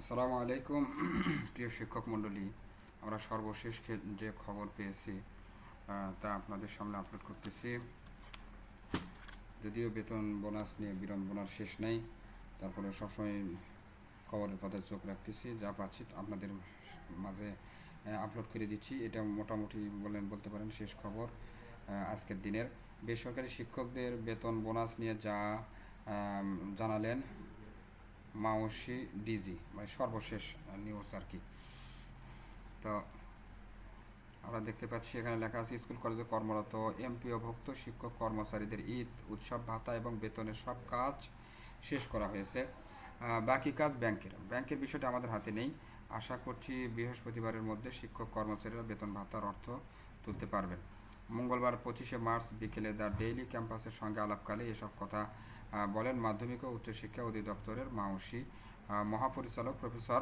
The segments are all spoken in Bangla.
আসসালামু আলাইকুম প্রিয় শিক্ষক মণ্ডলী। আমরা সর্বশেষ যে খবর পেয়েছি তা আপনাদের সামনে আপলোড করতেছি। যদিও বেতন বোনাস নিয়ে বিড়ম্বনার শেষ নেই, তারপরে সবসময় খবরের পাতায় চোখ রাখতেছি, যা পাচ্ছি আপনাদের মাঝে আপলোড করে দিচ্ছি। এটা মোটামুটি বলতে পারেন শেষ খবর আজকের দিনের। বেসরকারি শিক্ষকদের বেতন বোনাস নিয়ে যা জানালেন মাওশি ডিজি, মানে সর্বশেষ নিউজ আর কি। তো আমরা দেখতে পাচ্ছি এখানে লেখা আছে, স্কুল কলেজে কর্মরত এমপিওভুক্ত শিক্ষক কর্মচারীদের ঈদ উৎসব ভাতা এবং বেতনের সব কাজ শেষ করা হয়েছে। বাকি কাজ ব্যাংকের বিষয়টা আমাদের হাতে নেই। আশা করছি বৃহস্পতিবারের মধ্যে শিক্ষক কর্মচারীরা বেতন ভাতার অর্থ তুলতে পারবেন। মঙ্গলবার 25শে মার্চ বিকেলে দ্য ডেইলি ক্যাম্পাসের সঙ্গে আলাপকালে এসব কথা বলেন মাধ্যমিক ও উচ্চশিক্ষা অধিদপ্তরের মাওশি মহাপরিচালক প্রফেসর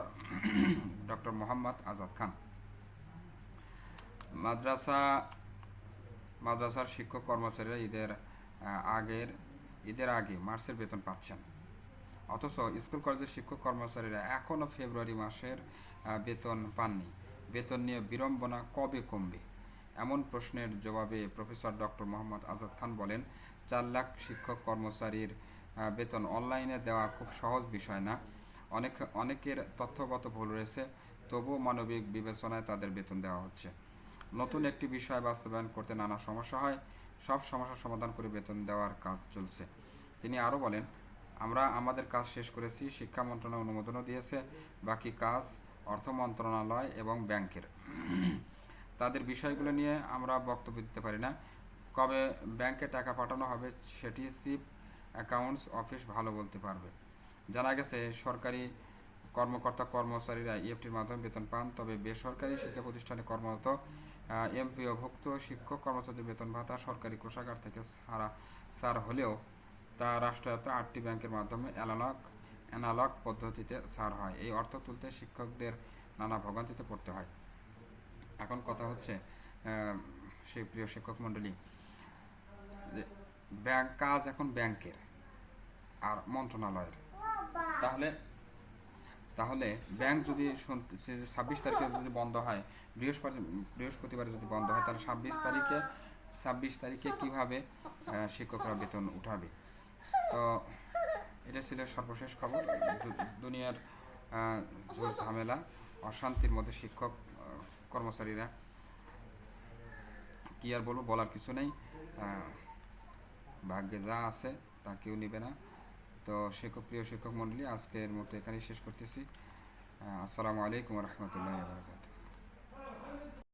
ডক্টর মোহাম্মদ আজাদ খান। মাদ্রাসার শিক্ষক কর্মচারীরা ঈদের আগে মার্চের বেতন পাচ্ছেন, অথচ স্কুল কলেজের শিক্ষক কর্মচারীরা এখনও ফেব্রুয়ারি মাসের বেতন পাননি। বেতন নিয়ে বিড়ম্বনা কবে কমবে, এমন প্রশ্নের জবাবে প্রফেসর ডক্টর মোহাম্মদ আজাদ খান বলেন, 4 লাখ শিক্ষক কর্মচারীর বেতন অনলাইনে দেওয়া খুব সহজ বিষয় না। অনেকের তথ্যগত ভুল রয়েছে, তবুও মানবিক বিবেচনায় তাদের বেতন দেওয়া হচ্ছে। নতুন একটি বিষয় বাস্তবায়ন করতে নানা সমস্যা হয়, সব সমস্যার সমাধান করে বেতন দেওয়ার কাজ চলছে। তিনি আরও বলেন, আমরা আমাদের কাজ শেষ করেছি, শিক্ষা মন্ত্রণালয় অনুমোদনও দিয়েছে, বাকি কাজ অর্থ মন্ত্রণালয় এবং ব্যাংকের। তাদের বিষয়গুলো নিয়ে আমরা বক্তব্য দিতে পারি না। কবে ব্যাংকে টাকা পাঠানো হবে সেটি চিফ অ্যাকাউন্টস অফিস ভালো বলতে পারবে। জানা গেছে, সরকারি কর্মচারীরা ইএফটির মাধ্যমে বেতন পান, তবে বেসরকারি শিক্ষা প্রতিষ্ঠানে কর্মরত এমপিওভুক্ত শিক্ষক কর্মচারীদের বেতন ভাতা সরকারি কোষাগার থেকে ছাড় হলেও তা রাষ্ট্রায়ত্ত 8টি ব্যাংকের মাধ্যমে অ্যানালগ পদ্ধতিতে ছাড় হয়। এই অর্থ তুলতে শিক্ষকদের নানা ভোগান্তিতে পড়তে হয়। এখন কথা হচ্ছে, সেই প্রিয় শিক্ষক মণ্ডলী, যে কাজ এখন ব্যাংকের আর মন্ত্রণালয়ের। তাহলে তাহলে ব্যাংক যদি 26 তারিখে যদি বন্ধ হয়, বৃহস্পতিবারে যদি বন্ধ হয়, তাহলে 26 তারিখে কীভাবে শিক্ষকরা বেতন উঠাবে? তো এটা ছিল সর্বশেষ খবর। দুনিয়ার ঝামেলা অশান্তির মধ্যে শিক্ষক কর্মচারীরা, কী আর বলবো, বলার কিছু নেই। ভাগ্যে যা আছে তা কেউ নেবে না। তো প্রিয় শিক্ষক মণ্ডলী, আজকের মতো এখানেই শেষ করতেছি। আসসালামু আলাইকুম রহমতুল্লাহ।